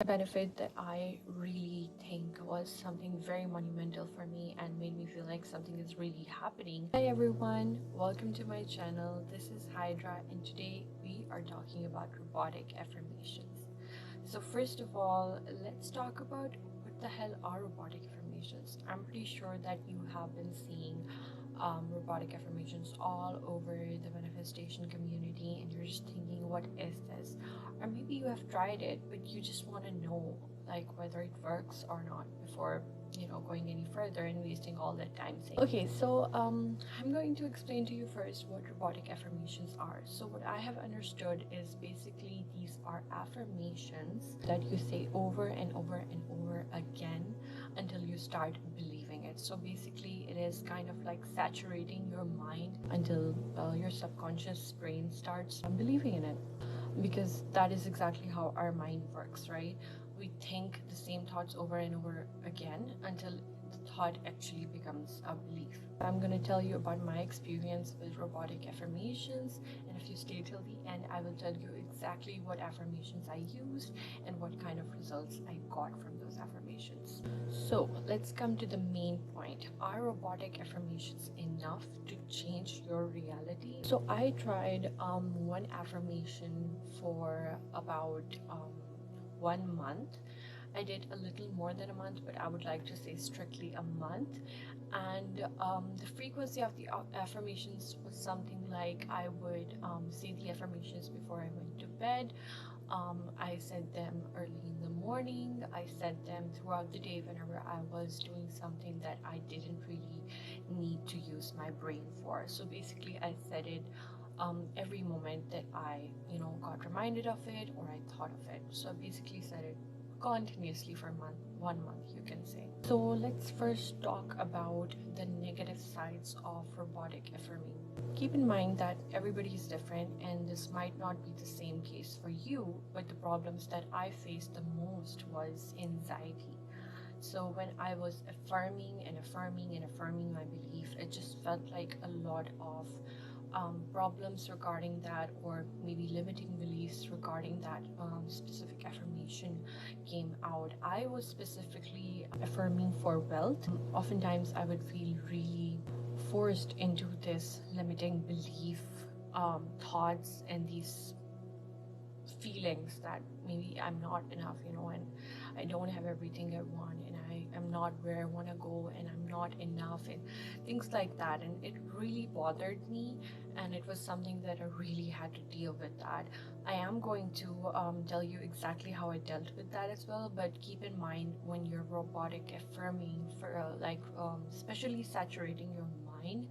A benefit that I really think was something very monumental for me and made me feel like something is really happening. Hi everyone, welcome to my channel. This is Hydra, and today we are talking about robotic affirmations. So first of all, let's talk about what the hell are robotic affirmations. I'm pretty sure that you have been seeing robotic affirmations all over the manifestation community, and you're just thinking, what is this? Or maybe you have tried it, but you just want to know like whether it works or not before going any further and wasting all that time saying. Okay, so I'm going to explain to you first what robotic affirmations are. So what I have understood is basically these are affirmations that you say over and over and over again until you start believing it. So basically it is kind of like saturating your mind until your subconscious brain starts believing in it, because that is exactly how our mind works, right? We think the same thoughts over and over again until the thought actually becomes a belief. I'm going to tell you about my experience with robotic affirmations, and if you stay till the end, I will tell you exactly what affirmations I used and what kind of results I got from those affirmations. So let's come to the main point. Are robotic affirmations enough to change your reality? So I tried one affirmation for about 1 month. I did a little more than a month, but I would like to say strictly a month. And the frequency of the affirmations was something like I would say the affirmations before I went to bed. I said them early in the morning. I said them throughout the day whenever I was doing something that I didn't really need to use my brain for. So basically, I said it every moment that I, got reminded of it or I thought of it. So I basically said it continuously for 1 month, you can say. So let's first talk about the negative sides of robotic affirming. Keep in mind that everybody is different and this might not be the same case for you, but the problems that I faced the most was anxiety. So when I was affirming and affirming and affirming my belief, it just felt like a lot of problems regarding that, or maybe limiting beliefs regarding that specific affirmation came out. I was specifically affirming for wealth. Oftentimes, I would feel really forced into this limiting belief thoughts and these feelings that maybe I'm not enough, and I don't have everything I want, and I am not where I want to go, and I'm not enough, and things like that. And it really bothered me, and it was something that I really had to deal with. That I am going to tell you exactly how I dealt with that as well. But keep in mind, when you're robotic affirming for especially saturating your mind,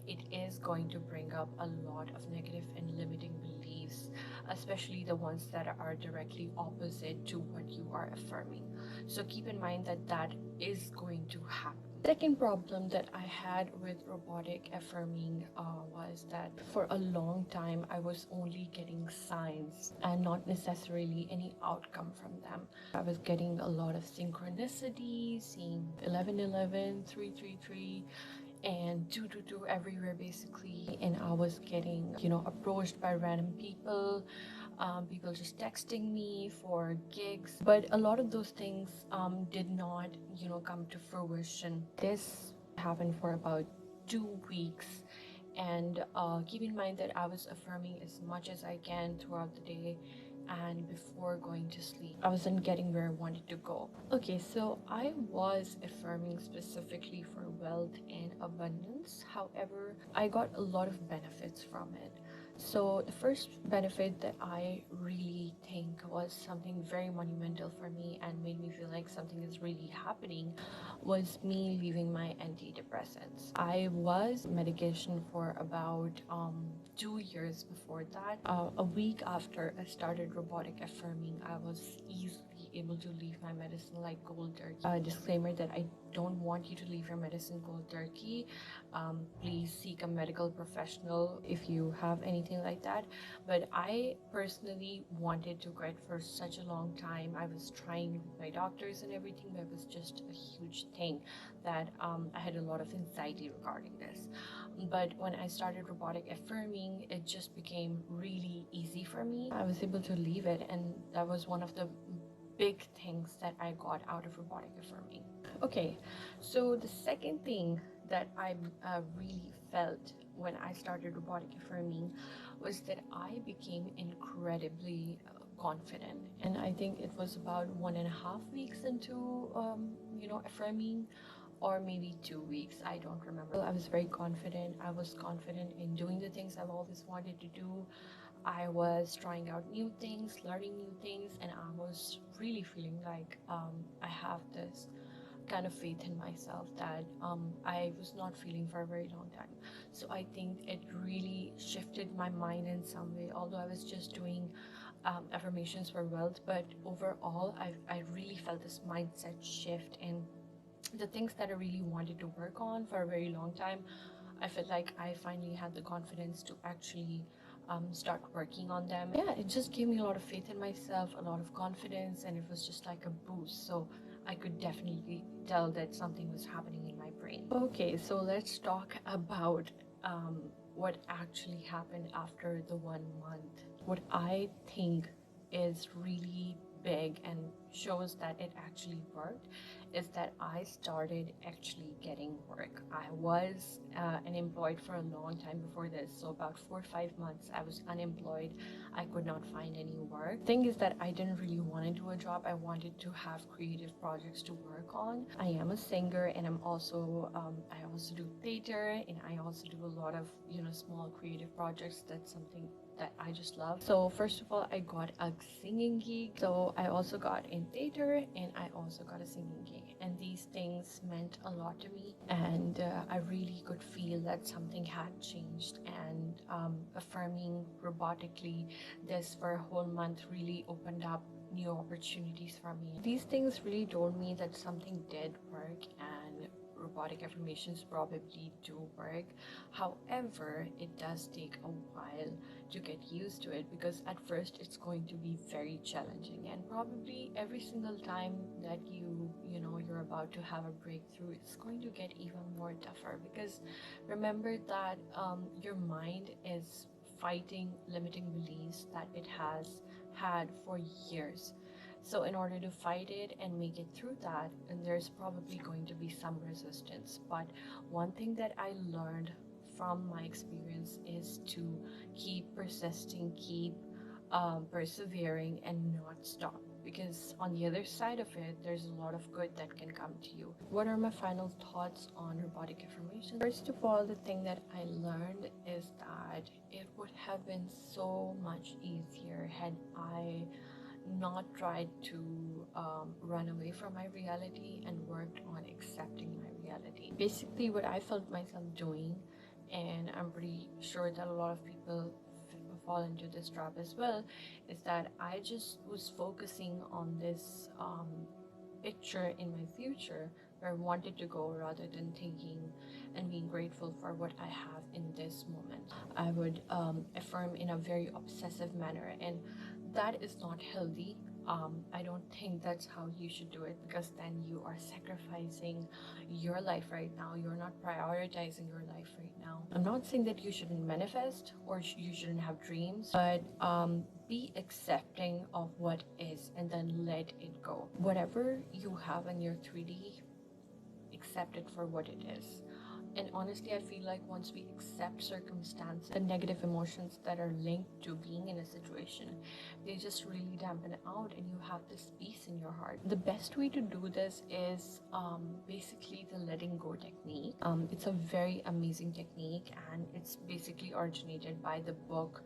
it is going to bring up a lot of negative and limiting beliefs, especially the ones that are directly opposite to what you are affirming. So keep in mind that that is going to happen. Second problem that I had with robotic affirming was that for a long time I was only getting signs and not necessarily any outcome from them. I was getting a lot of synchronicity, seeing 1111, 333, and 222 everywhere basically, and I was getting approached by random people, people just texting me for gigs, but a lot of those things did not come to fruition. This happened for about 2 weeks, and keep in mind that I was affirming as much as I can throughout the day, and before going to sleep I wasn't getting where I wanted to go. Okay, so I was affirming specifically for wealth and abundance. However, I got a lot of benefits from it. So the first benefit that I really think was something very monumental for me and made me feel like something is really happening was me leaving my antidepressants. I was medication for about 2 years before that. A week after I started robotic affirming, I was easily able to leave my medicine like cold turkey. Disclaimer that I don't want you to leave your medicine cold turkey. Please seek a medical professional if you have anything like that. But I personally wanted to quit for such a long time. I was trying with my doctors and everything, but it was just a huge thing that I had a lot of anxiety regarding this. But when I started robotic affirming, it just became really easy for me. I was able to leave it, and that was one of the big things that I got out of robotic affirming. Okay, so the second thing that I really felt when I started robotic affirming was that I became incredibly confident. And I think it was about 1.5 weeks into, affirming, or maybe 2 weeks. I don't remember. I was very confident. I was confident in doing the things I've always wanted to do. I was trying out new things, learning new things, and I was really feeling like I have this kind of faith in myself that I was not feeling for a very long time. So I think it really shifted my mind in some way, although I was just doing affirmations for wealth. But overall, I really felt this mindset shift, and the things that I really wanted to work on for a very long time, I felt like I finally had the confidence to actually start working on them. Yeah, it just gave me a lot of faith in myself, a lot of confidence, and it was just like a boost. So I could definitely tell that something was happening in my brain. Okay, so let's talk about what actually happened after the 1 month. What I think is really big and shows that it actually worked is that I started actually getting work. I was unemployed for a long time before this, so about 4 or 5 months I was unemployed. I could not find any work. Thing is that I didn't really want to do a job. I wanted to have creative projects to work on. I am a singer, and I also do theater, and I also do a lot of small creative projects. That's something that I just love. So first of all, I got a singing gig. So I also got in theater, and I also got a singing gig, and these things meant a lot to me, and I really could feel that something had changed. And affirming robotically this for a whole month really opened up new opportunities for me. These things really told me that something did work, and robotic affirmations probably do work. However, it does take a while to get used to it, because at first it's going to be very challenging, and probably every single time that you're about to have a breakthrough, it's going to get even more tougher, because remember that your mind is fighting limiting beliefs that it has had for years. So in order to fight it and make it through that, and there's probably going to be some resistance. But one thing that I learned from my experience is to keep persisting, keep persevering, and not stop. Because on the other side of it, there's a lot of good that can come to you. What are my final thoughts on robotic affirmation? First of all, the thing that I learned is that it would have been so much easier had I not tried to run away from my reality and worked on accepting my reality. Basically, what I felt myself doing, and I'm pretty sure that a lot of people fall into this trap as well, is that I just was focusing on this picture in my future where I wanted to go, rather than thinking and being grateful for what I have in this moment. I would affirm in a very obsessive manner, and that is not healthy. I don't think that's how you should do it, because then you are sacrificing your life right now. You're not prioritizing your life right now. I'm not saying that you shouldn't manifest or you shouldn't have dreams, but be accepting of what is, and then let it go. Whatever you have in your 3D, accept it for what it is. And honestly, I feel like once we accept circumstances, the negative emotions that are linked to being in a situation, they just really dampen out, and you have this peace in your heart. The best way to do this is basically the letting go technique. It's a very amazing technique, and it's basically originated by the book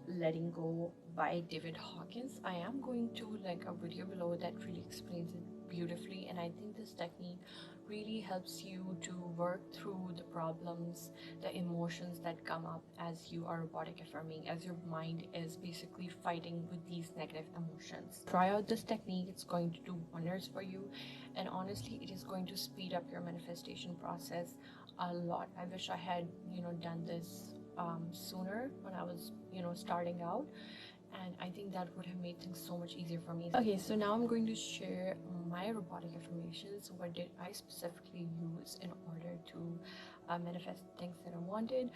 Letting Go by David Hawkins. I am going to link a video below that really explains it beautifully, and I think this technique really helps you to work through the problems, the emotions that come up as you are robotic affirming, as your mind is basically fighting with these negative emotions. Try out this technique, it's going to do wonders for you, and honestly, it is going to speed up your manifestation process a lot. I wish I had, done this sooner when I was, starting out, and I think that would have made things so much easier for me. Okay, so now I'm going to share my robotic affirmations. What did I specifically use in order to manifest things that I wanted?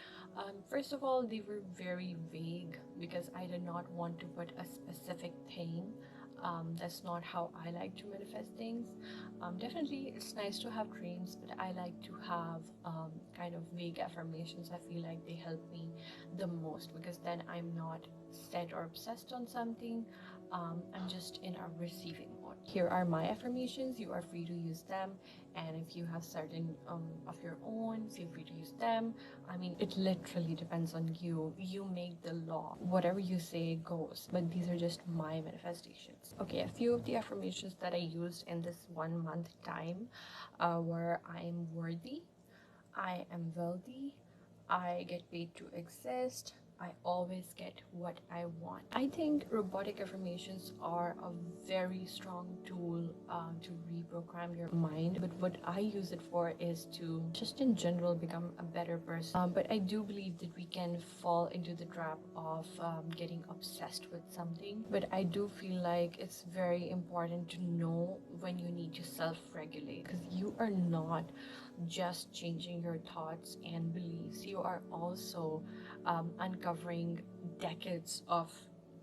First of all, they were very vague, because I did not want to put a specific thing That's not how I like to manifest things. Definitely, it's nice to have dreams, but I like to have kind of vague affirmations. I feel like they help me the most because then I'm not set or obsessed on something. I'm just in a receiving mode. Here are my affirmations. You are free to use them, and if you have certain of your own, feel free to use them. I mean, it literally depends on you. You make the law. Whatever you say goes. But these are just my manifestations. Okay, a few of the affirmations that I used in this 1 month time were: I am worthy, I am wealthy, I get paid to exist, I always get what I want. I think robotic affirmations are a very strong tool to reprogram your mind. But what I use it for is to just in general become a better person. But I do believe that we can fall into the trap of getting obsessed with something. But I do feel like it's very important to know when you need to self regulate because you are not just changing your thoughts and beliefs, you are also uncovering decades of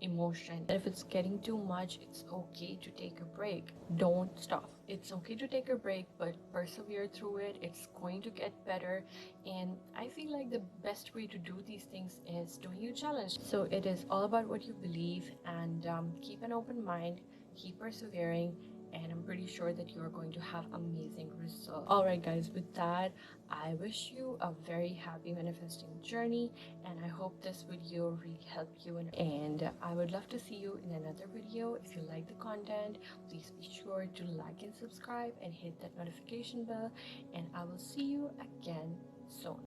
emotion. If it's getting too much, it's okay to take a break. Don't stop. It's okay to take a break, but persevere through it. It's going to get better. And I feel like the best way to do these things is doing a challenge. So it is all about what you believe, and keep an open mind, keep persevering, and I'm pretty sure that you're going to have amazing results. All right, guys, with that, I wish you a very happy manifesting journey, and I hope this video really helped you. And I would love to see you in another video. If you like the content, please be sure to like and subscribe and hit that notification bell, and I will see you again soon.